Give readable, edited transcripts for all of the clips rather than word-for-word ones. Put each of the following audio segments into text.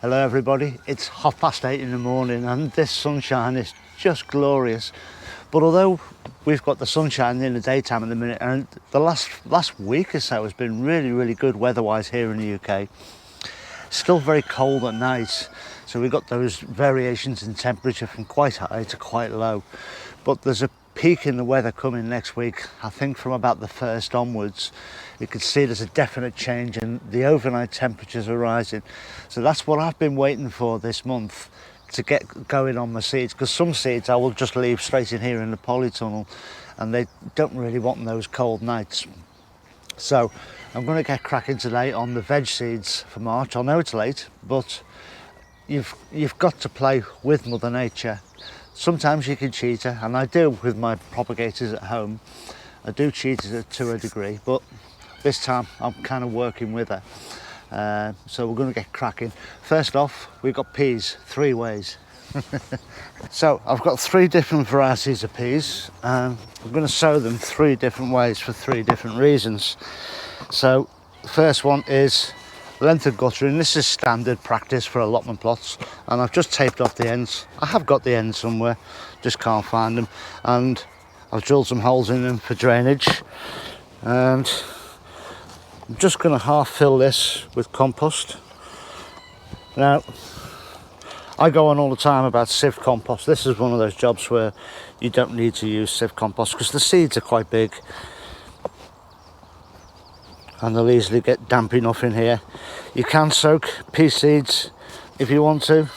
Hello everybody, it's 8:30 in the morning and this sunshine is just glorious. But although we've got the sunshine in the daytime at the minute, and the last week or so has been really good weather-wise here in the UK, still very cold at night. So we've got those variations in temperature from quite high to quite low. But there's a peak in the weather coming next week. I think from about the 1st onwards, you can see there's a definite change and the overnight temperatures are rising. So that's what I've been waiting for this month to get going on my seeds, because some seeds I will just leave straight in here in the polytunnel and they don't really want those cold nights. So I'm going to get cracking today on the veg seeds for March. I know it's late, but you've got to play with Mother Nature. Sometimes you can cheat her, and I do with my propagators at home. I do cheat her to a degree, but this time I'm kind of working with her. So we're going to get cracking. First off, we've got peas, 3 ways. So I've got 3 different varieties of peas, and I'm going to sow them 3 different ways for 3 different reasons. So the first one is length of guttering. This is standard practice for allotment plots, and I've just taped off the ends. I have got the ends somewhere, just can't find them, and I've drilled some holes in them for drainage, and I'm just going to half fill this with compost. Now, I go on all the time about sieve compost. This is one of those jobs where you don't need to use sieve compost because the seeds are quite big and they'll easily get damp enough in here. You can soak pea seeds if you want to.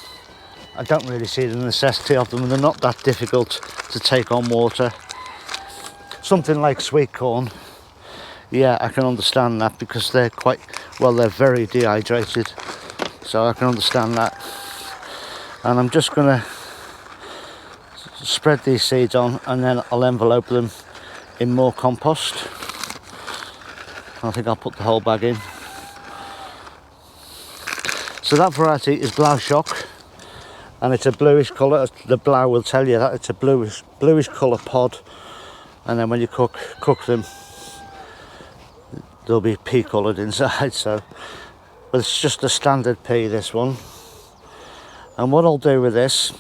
I don't really see the necessity of them, and they're not that difficult to take on water. Something like sweet corn, yeah, I can understand that because they're they're very dehydrated, so I can understand that. And I'm just going to spread these seeds on, and then I'll envelope them in more compost. I think I'll put the whole bag in. So that variety is Blau Shock, and it's a bluish colour. The Blau will tell you that it's a bluish colour pod, and then when you cook them, they'll be pea coloured inside. So, but it's just a standard pea, this one. And what I'll do with this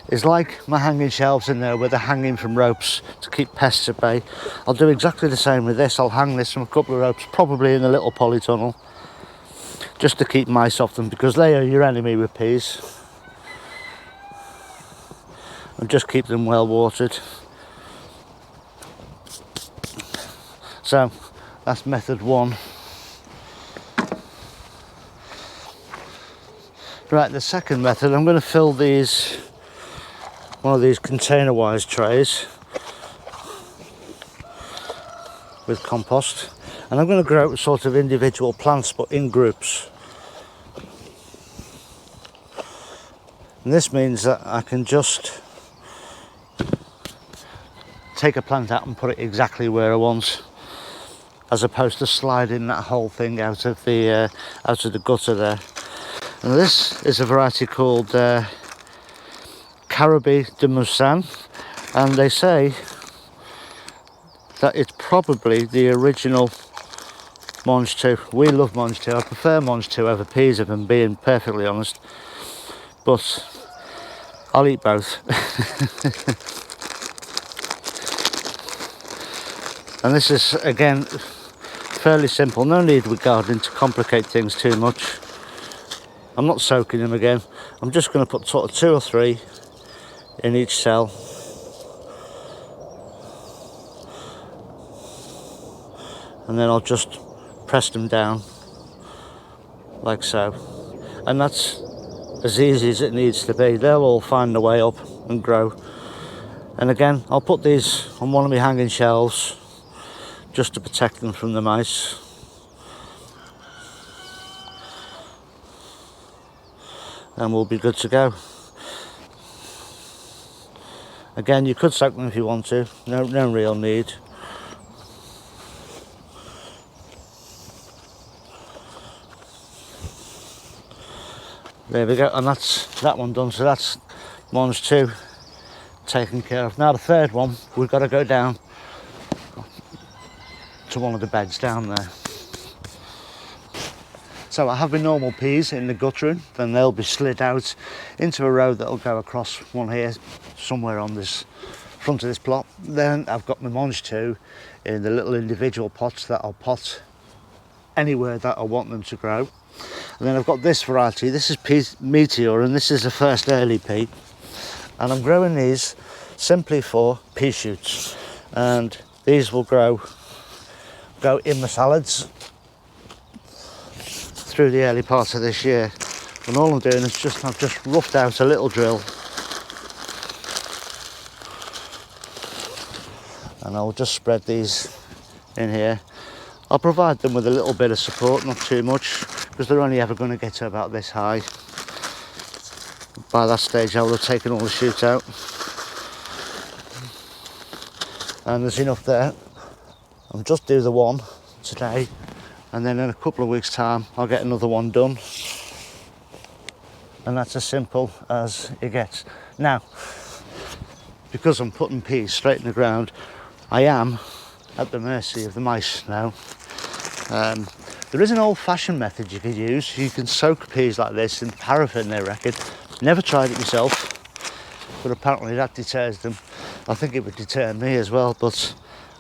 is, like my hanging shelves in there where they're hanging from ropes to keep pests at bay, I'll do exactly the same with this. I'll hang this from a couple of ropes, probably in a little polytunnel, just to keep mice off them, because they are your enemy with peas. And just keep them well watered. So that's method 1. Right, the second method, I'm going to fill one of these container-wise trays with compost, and I'm going to grow sort of individual plants but in groups. And this means that I can just take a plant out and put it exactly where I want, as opposed to sliding that whole thing out of the gutter there. And this is a variety called Caribe de Moussan, and they say that it's probably the original Mange 2. We love Mange 2. I prefer Mange 2 over peas, if I'm being perfectly honest, but I'll eat both. And this is, again, fairly simple. No need with gardening to complicate things too much. I'm not soaking them again. I'm just going to put sort of 2 or 3 in each cell. And then I'll just press them down like so. And that's as easy as it needs to be. They'll all find their way up and grow. And again, I'll put these on one of my hanging shelves just to protect them from the mice. And we'll be good to go. Again, you could soak them if you want to. No real need. There we go, and that's that one done. So that's Mange 2 taken care of. Now the third one, we've got to go down to one of the beds down there. So I have my normal peas in the guttering, then they'll be slid out into a row that'll go across one here, somewhere on this front of this plot. Then I've got my mange too in the little individual pots that I'll pot anywhere that I want them to grow. And then I've got this variety. This is Pea Meteor, and this is the first early pea. And I'm growing these simply for pea shoots. And these will go in my salads through the early part of this year. And all I'm doing is I've just roughed out a little drill, and I'll just spread these in here. I'll provide them with a little bit of support, not too much, because they're only ever going to get to about this high. By that stage I will have taken all the shoots out, and there's enough there. I'll just do the one today, and then in a couple of weeks time I'll get another one done, and that's as simple as it gets. Now, because I'm putting peas straight in the ground, I am at the mercy of the mice now. There is an old-fashioned method you could use. You can soak peas like this in paraffin, they reckon. Never tried it myself, but apparently that deters them. I think it would deter me as well, but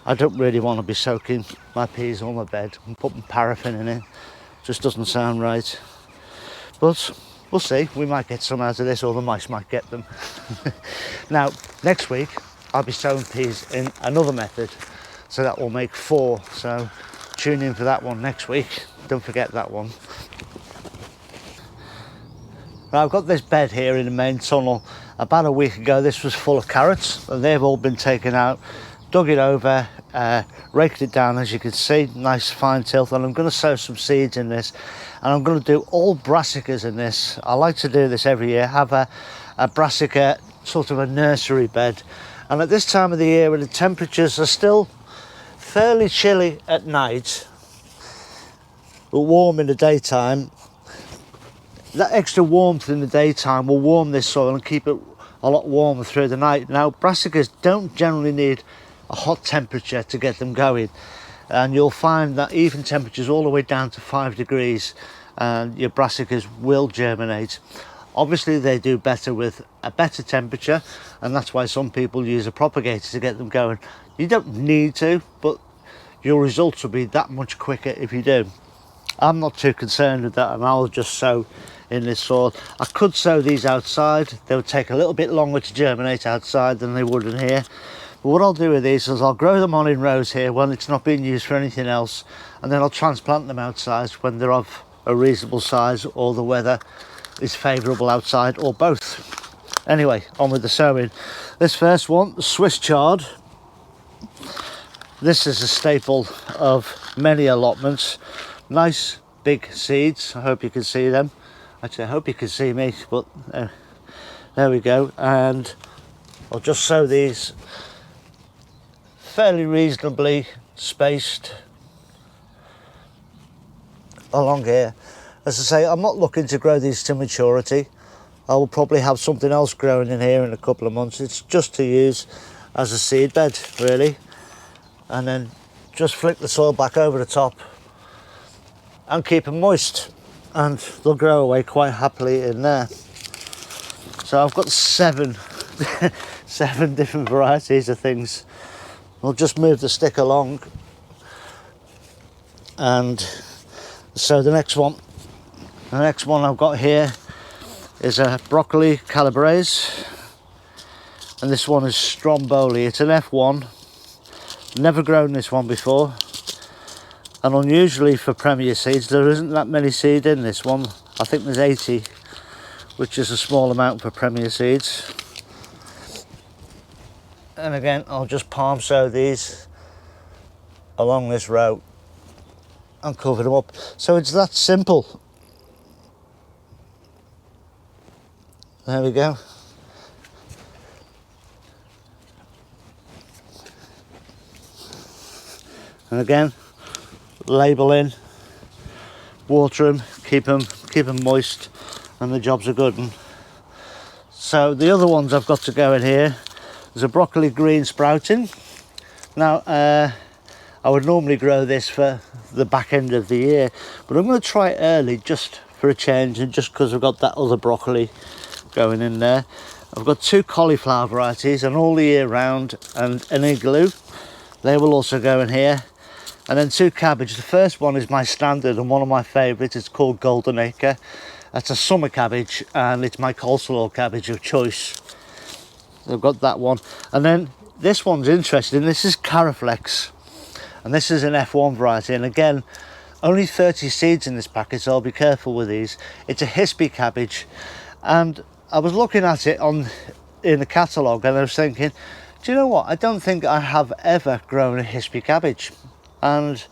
I don't really want to be soaking my peas on my bed and putting paraffin in it. Just doesn't sound right. But we'll see. We might get some out of this, or the mice might get them. Now, next week I'll be sowing peas in another method, so that will make 4. So tune in for that one next week. Don't forget that one. Now, I've got this bed here in the main tunnel. About a week ago this was full of carrots, and they've all been taken out. Dug it over, raked it down, as you can see, nice fine tilth, and I'm going to sow some seeds in this, and I'm going to do all brassicas in this. I like to do this every year, have a brassica, sort of a nursery bed. And at this time of the year, when the temperatures are still fairly chilly at night but warm in the daytime, that extra warmth in the daytime will warm this soil and keep it a lot warmer through the night. Now, brassicas don't generally need a hot temperature to get them going, and you'll find that even temperatures all the way down to 5 degrees and your brassicas will germinate. Obviously they do better with a better temperature, and that's why some people use a propagator to get them going. You don't need to, but your results will be that much quicker if you do. I'm not too concerned with that, and I'll just sow in this soil. I could sow these outside. They would take a little bit longer to germinate outside than they would in here. But what I'll do with these is I'll grow them on in rows here when it's not being used for anything else, and then I'll transplant them outside when they're of a reasonable size or the weather is favourable outside, or both. Anyway, on with the sowing. This first one, the Swiss chard. This is a staple of many allotments. Nice big seeds. I hope you can see them. Actually, I hope you can see me, but there we go. And I'll just sow these fairly reasonably spaced along here. As I say, I'm not looking to grow these to maturity. I will probably have something else growing in here in a couple of months. It's just to use as a seed bed, really. And then just flick the soil back over the top and keep them moist, and they'll grow away quite happily in there. So I've got 7 different varieties of things. I'll just move the stick along, and so the next one I've got here is a broccoli calabrese, and this one is stromboli. It's an F1. Never grown this one before, and unusually for Premier seeds there isn't that many seed in this one. I think there's 80, which is a small amount for Premier seeds. And again, I'll just palm sow these along this row and cover them up. So it's that simple. There we go. And again, label in, water them, keep them moist, and the job's a good one. So the other ones I've got to go in here, there's a broccoli green sprouting. Now, I would normally grow this for the back end of the year, but I'm going to try it early just for a change, and just because I've got that other broccoli going in there. I've got 2 cauliflower varieties, and all the year round, and an igloo. They will also go in here. And then 2 cabbage. The first one is my standard and one of my favourites. It's called Golden Acre. That's a summer cabbage, and it's my coleslaw cabbage of choice. I've got that one. And then this one's interesting. This is Caraflex, and this is an F1 variety. And again, only 30 seeds in this packet, so I'll be careful with these. It's a Hispy cabbage, and I was looking at it in the catalogue, and I was thinking, do you know what? I don't think I have ever grown a Hispy cabbage, and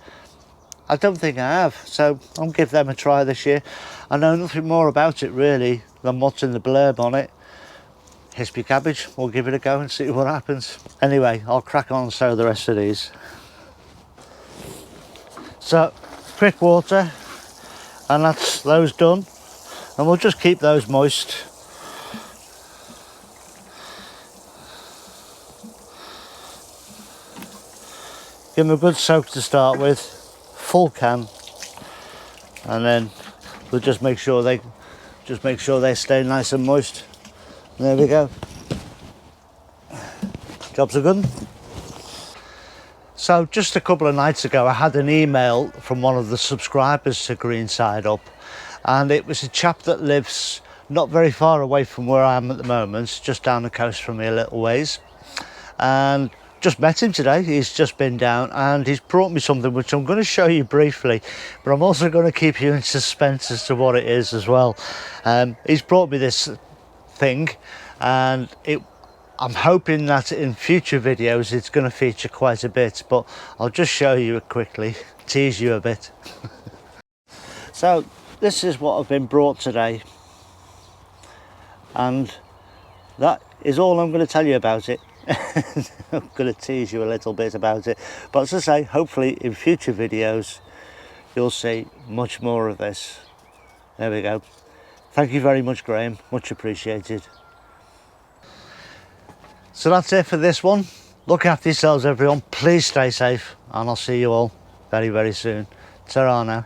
I don't think I have, so I'll give them a try this year. I know nothing more about it really than what's in the blurb on it. Hispy cabbage, we'll give it a go and see what happens. Anyway, I'll crack on and sow the rest of these. So, quick water, and that's those done, and we'll just keep those moist. Give them a good soak to start with, full can, and then we'll just make sure they stay nice and moist. And there we go. Job's a good one. So just a couple of nights ago, I had an email from one of the subscribers to Greenside Up, and it was a chap that lives not very far away from where I am at the moment, just down the coast from me a little ways, and just met him today. He's just been down and he's brought me something which I'm going to show you briefly, but I'm also going to keep you in suspense as to what it is as well. He's brought me this thing, and I'm hoping that in future videos it's going to feature quite a bit, but I'll just show you it quickly, tease you a bit. So this is what I've been brought today, and that is all I'm going to tell you about it. I'm going to tease you a little bit about it, but as I say, hopefully in future videos you'll see much more of this. There we go. Thank you very much, Graham, much appreciated. So that's it for this one. Look after yourselves, everyone, please stay safe, and I'll see you all very, very soon. Ta-ra now.